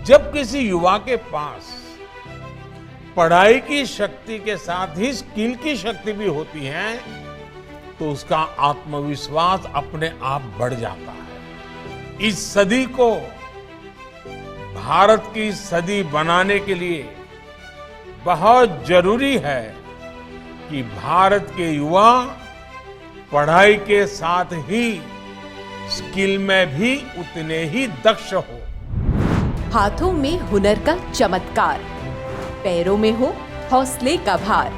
जब किसी युवा के पास पढ़ाई की शक्ति के साथ ही स्किल की शक्ति भी होती है तो उसका आत्मविश्वास अपने आप बढ़ जाता है। इस सदी को भारत की सदी बनाने के लिए बहुत जरूरी है कि भारत के युवा पढ़ाई के साथ ही स्किल में भी उतने ही दक्ष हो। हाथों में हुनर का चमत्कार, पैरों में हो हौसले का भार,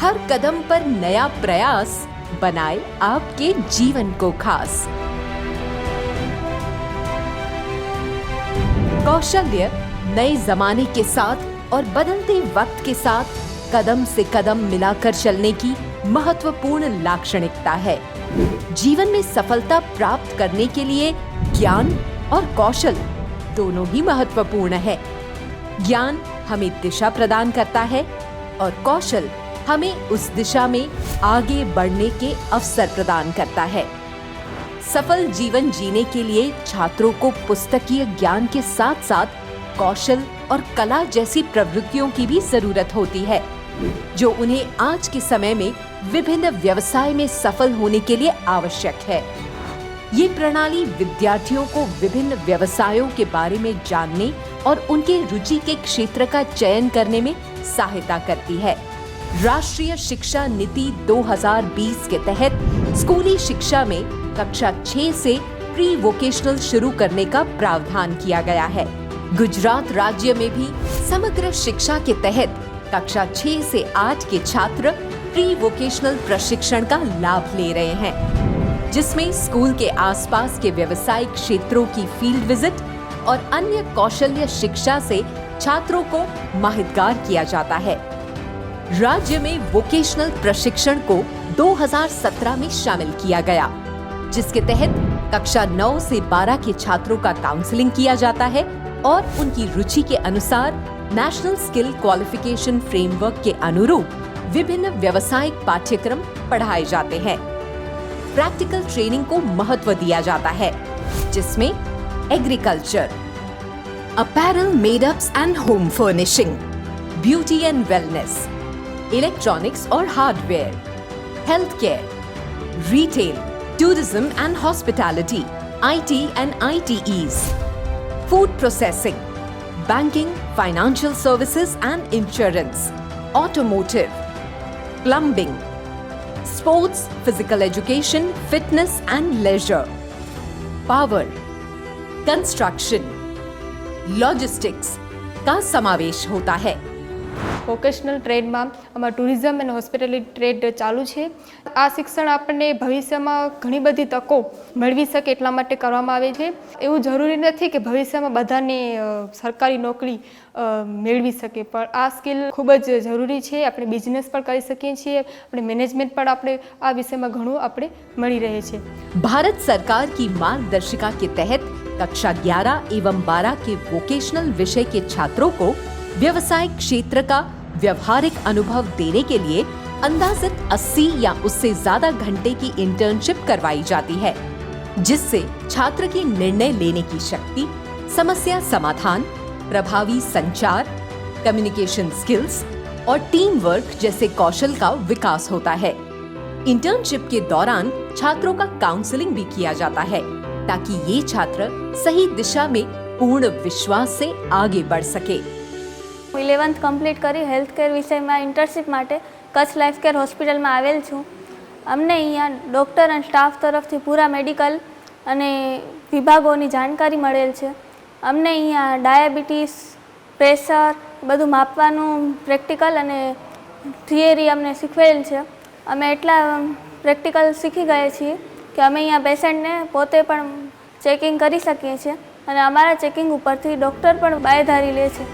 हर कदम पर नया प्रयास बनाए आपके जीवन को खास। कौशल्य नए जमाने के साथ और बदलते वक्त के साथ कदम से कदम मिलाकर चलने की महत्वपूर्ण लाक्षणिकता है। जीवन में सफलता प्राप्त करने के लिए ज्ञान और कौशल दोनों ही महत्वपूर्ण है। ज्ञान हमें दिशा प्रदान करता है और कौशल हमें उस दिशा में आगे बढ़ने के अवसर प्रदान करता है। सफल जीवन जीने के लिए छात्रों को पुस्तकीय ज्ञान के साथ साथ कौशल और कला जैसी प्रवृत्तियों की भी जरूरत होती है, जो उन्हें आज के समय में विभिन्न व्यवसाय में सफल होने के लिए आवश्यक है। ये प्रणाली विद्यार्थियों को विभिन्न व्यवसायों के बारे में जानने और उनके रुचि के क्षेत्र का चयन करने में सहायता करती है। राष्ट्रीय शिक्षा नीति 2020 के तहत स्कूली शिक्षा में कक्षा 6 से प्री वोकेशनल शुरू करने का प्रावधान किया गया है। गुजरात राज्य में भी समग्र शिक्षा के तहत कक्षा 6 से 8 के छात्र प्री वोकेशनल प्रशिक्षण का लाभ ले रहे हैं, जिसमें स्कूल के आसपास के व्यवसायिक क्षेत्रों की फील्ड विजिट और अन्य कौशल्य शिक्षा से छात्रों को माहितगार किया जाता है। राज्य में वोकेशनल प्रशिक्षण को 2017 में शामिल किया गया, जिसके तहत कक्षा 9 से 12 के छात्रों का काउंसलिंग किया जाता है और उनकी रुचि के अनुसार नेशनल स्किल क्वालिफिकेशन फ्रेमवर्क के अनुरूप विभिन्न व्यावसायिक पाठ्यक्रम पढ़ाए जाते हैं। प्रैक्टिकल ट्रेनिंग को महत्व दिया जाता है, जिसमें agriculture, apparel made-ups and home furnishing, beauty and wellness, electronics और hardware, health care, retail, tourism and hospitality, IT and ITEs, food processing, banking, financial services and insurance, automotive, plumbing, sports, physical education, fitness and leisure, power, construction, logistics का समावेश होता है। Vocational ट्रेडમાં આમાં tourism અને hospitality trade ચાલુ છે। આ શિક્ષણ આપણને ભવિષ્યમાં ઘણી બધી તકો મેળવી શકે એટલા માટે કરવામાં આવે છે। એવું જરૂરી નથી કે ભવિષ્યમાં બધાને સરકારી નોકરી મેળવી શકે, પણ આ સ્કિલ ખૂબ જ જરૂરી છે। આપણે બિઝનેસ પણ કરી શકીએ છીએ, આપણે મેનેજમેન્ટ પણ આપણે આ વિષયમાં ઘણું આપણે મળી રહે છે। भारत सरकार की मार्गदर्शिका के तहत कक्षा 11 एवं 12 के वोकेशनल विषय के छात्रों को व्यवसायिक क्षेत्र का व्यवहारिक अनुभव देने के लिए अंदाजित 80 या उससे ज्यादा घंटे की इंटर्नशिप करवाई जाती है, जिससे छात्र की निर्णय लेने की शक्ति, समस्या समाधान, प्रभावी संचार, कम्युनिकेशन स्किल्स और टीम वर्क जैसे कौशल का विकास होता है। इंटर्नशिप के दौरान छात्रों का काउंसलिंग भी किया जाता है, ताकि ये छात्र सही दिशा में पूर्ण विश्वास से आगे बढ़ सके। 11th કમ્પ્લીટ કરી હેલ્થ કેર વિષયમાં ઇન્ટર્નશિપ માટે કચ્છ લાઈફ કેર હોસ્પિટલમાં આવેલ છું। અમને અહીંયા ડૉક્ટર અને સ્ટાફ તરફથી પૂરા મેડિકલ અને વિભાગોની જાણકારી મળેલ છે। અમને અહીંયા ડાયાબિટીસ, પ્રેશર બધું માપવાનું પ્રેક્ટિકલ અને થિયરી અમને શીખવેલ છે। અમે એટલા પ્રેક્ટિકલ શીખી ગયા છીએ કે અમે અહીંયા પેશન્ટને પોતે પણ ચેકિંગ કરી શકીએ છીએ અને અમારા ચેકિંગ ઉપરથી ડૉક્ટર પણ બાંયધારી લે છે।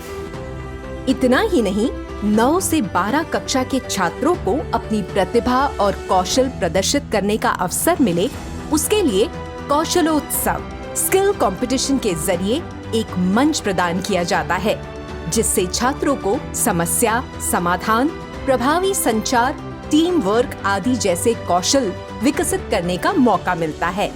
इतना ही नहीं, 9 से 12 कक्षा के छात्रों को अपनी प्रतिभा और कौशल प्रदर्शित करने का अवसर मिले, उसके लिए कौशलोत्सव स्किल कंपटीशन के जरिए एक मंच प्रदान किया जाता है, जिससे छात्रों को समस्या समाधान, प्रभावी संचार, टीम वर्क आदि जैसे कौशल विकसित करने का मौका मिलता है।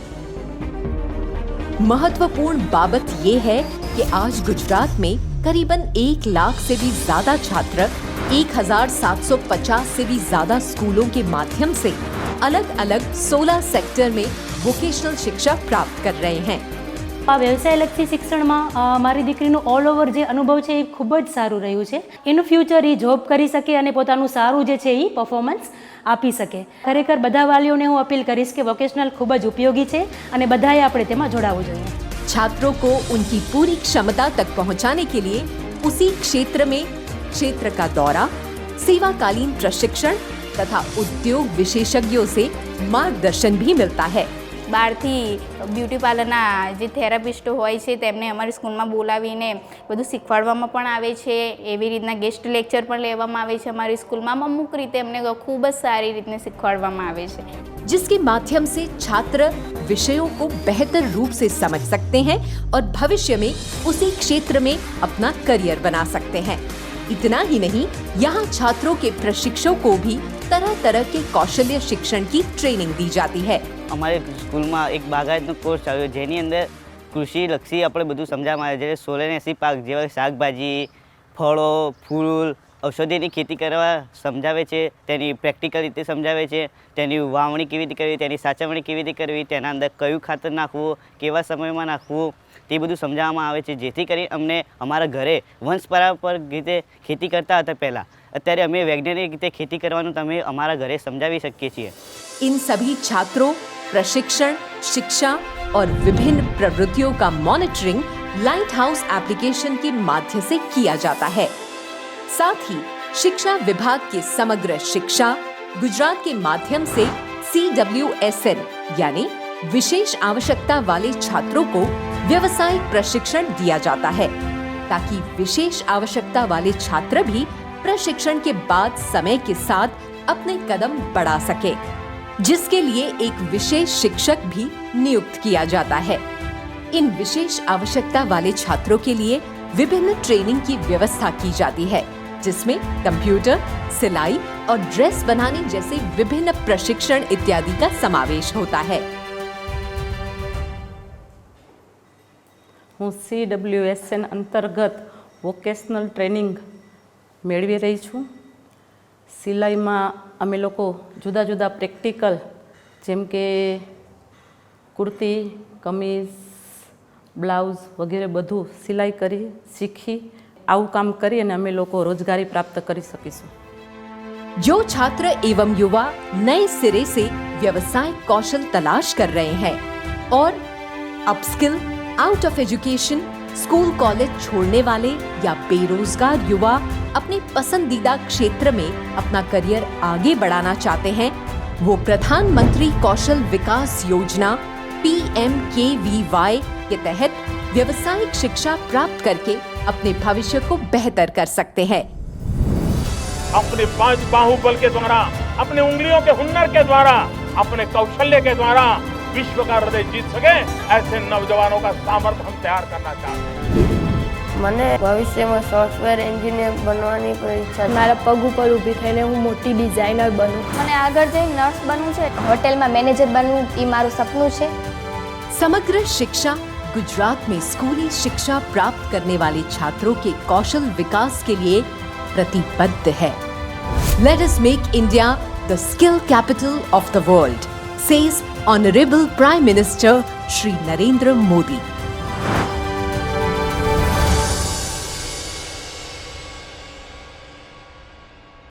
महत्वपूर्ण बाबत ये है कि आज गुजरात में करीबन 1 लाख से भी ज्यादा छात्र 1750 से भी ज्यादा स्कूलों के माध्यम से अलग अलग 16 सेक्टर में वोकेशनल शिक्षा प्राप्त कर रहे हैं। આ વ્યવસાયલક્ષી શિક્ષણમાં મારી દીકરીનું ઓલ ઓવર જે અનુભવ છે એ ખૂબ જ સારું રહ્યું છે. એનું ફ્યુચર એ જોબ કરી શકે અને પોતાનું સારું જે છે એ પરફોર્મન્સ આપી શકે. ખરેખર બધા વાલીઓને હું અપીલ કરીશ કે વોકેશનલ ખૂબ જ ઉપયોગી છે અને બધાએ આપણે તેમાં જોડાવવું જોઈએ. छात्रों को उनकी पूरी क्षमता तक पहुंचाने के लिए उसी क्षेत्र में क्षेत्र का दौरा, सेवाकालीन प्रशिक्षण तथा उद्योग विशेषज्ञों से मार्गदर्शन भी मिलता है। બહારથી બ્યુટી પાર્લરના જે થેરાપિસ્ટો હોય છે તેમને અમારી સ્કૂલમાં બોલાવીને બધું શીખવાડવામાં પણ આવે છે. એવી રીતના ગેસ્ટ લેક્ચર પણ લેવામાં આવે છે અમારી સ્કૂલમાં. અમુક રીતે અમને ખૂબ જ સારી રીતને શીખવાડવામાં આવે છે, जिसके माध्यम से छात्र विषयों को बेहतर रूप से समझ सकते हैं और भविष्य में उसी क्षेत्र में अपना करियर बना सकते हैं। इतना ही नहीं, यहाँ छात्रों के प्रशिक्षकों को भी तरह तरह के कौशल्य शिक्षण की ट्रेनिंग दी जाती है। અમારે સ્કૂલમાં એક બાગાયતનો કોર્સ આવ્યો જેની અંદર કૃષિલક્ષી આપણે બધું સમજાવવામાં આવે છે. 1680 પાક જેવા શાકભાજી, ફળો, ફૂલ, ઔષધિની ખેતી કરવા સમજાવે છે. તેની પ્રેક્ટિકલ રીતે સમજાવે છે. તેની વાવણી કેવી રીતે કરવી, તેની સાચવણી કેવી રીતે કરવી, તેના અંદર કયું ખાતર નાખવું, કેવા સમયમાં નાખવું, તે બધું સમજાવવામાં આવે છે. જેથી કરી અમને અમારા ઘરે વંશ પરંપરાગત રીતે ખેતી કરતા હતા પહેલાં, અત્યારે અમે વૈજ્ઞાનિક રીતે ખેતી કરવાનું તમે અમારા ઘરે સમજાવી શકીએ છીએ. इन सभी छात्रों, प्रशिक्षण, शिक्षा और विभिन्न प्रवृत्तियों का मॉनिटरिंग लाइट हाउस एप्लीकेशन के माध्यम से किया जाता है। साथ ही शिक्षा विभाग के समग्र शिक्षा गुजरात के माध्यम से CWSN यानी विशेष आवश्यकता वाले छात्रों को व्यवसायिक प्रशिक्षण दिया जाता है, ताकि विशेष आवश्यकता वाले छात्र भी प्रशिक्षण के बाद समय के साथ अपने कदम बढ़ा सके, जिसके लिए एक विशेष शिक्षक भी नियुक्त किया जाता है। इन विशेष आवश्यकता वाले छात्रों के लिए विभिन्न ट्रेनिंग की व्यवस्था की जाती है, जिसमें कंप्यूटर, सिलाई और ड्रेस बनाने जैसे विभिन्न प्रशिक्षण इत्यादि का समावेश होता है। હું CWSN અંતર્ગત વોકેશનલ ટ્રેનિંગ મેળવી રહી છું. સિલાઈમાં અમે લોકો જુદા જુદા પ્રેક્ટિકલ જેમ કે કુર્તી, કમીઝ, બ્લાઉઝ વગેરે બધું સિલાઈ કરી શીખી આવું કામ કરી અને અમે લોકો રોજગારી પ્રાપ્ત કરી શકીશું. जो छात्र एवं युवा नए सिरे से व्यवसाय कौशल तलाश कर रहे हैं और upskill, out of education, school college छोड़ने वाले या बेरोजगार युवा अपने पसंदीदा क्षेत्र में अपना करियर आगे बढ़ाना चाहते हैं, वो प्रधानमंत्री कौशल विकास योजना PMKVY के तहत व्यवसायिक शिक्षा प्राप्त करके अपने भविष्य को बेहतर कर सकते हैं। अपने 5 बाहुबल के द्वारा, अपने उंगलियों के हुनर के द्वारा, अपने कौशल्य के द्वारा विश्व का हृदय जीत सके, ऐसे नौजवानों का सामर्थ्य हम तैयार करना चाहते हैं। મને ભવિષ્યમાં સોફ્ટવેર એન્જિનિયર બનવાની પણ ઈચ્છા છે. મારા પગ ઉપર ઊભી થઈને હું મોટી ડિઝાઇનર બનું. મને આગળ જઈને નર્સ બનવું છે, હોટેલમાં મેનેજર બનવું એ મારું સપનું છે. समग्र शिक्षा गुजरात में स्कूली शिक्षा प्राप्त करने वाले छात्रों के कौशल विकास के लिए प्रतिबद्ध है। Let us make India the skill capital of the world, says Honorable Prime Minister Shri Narendra Modi.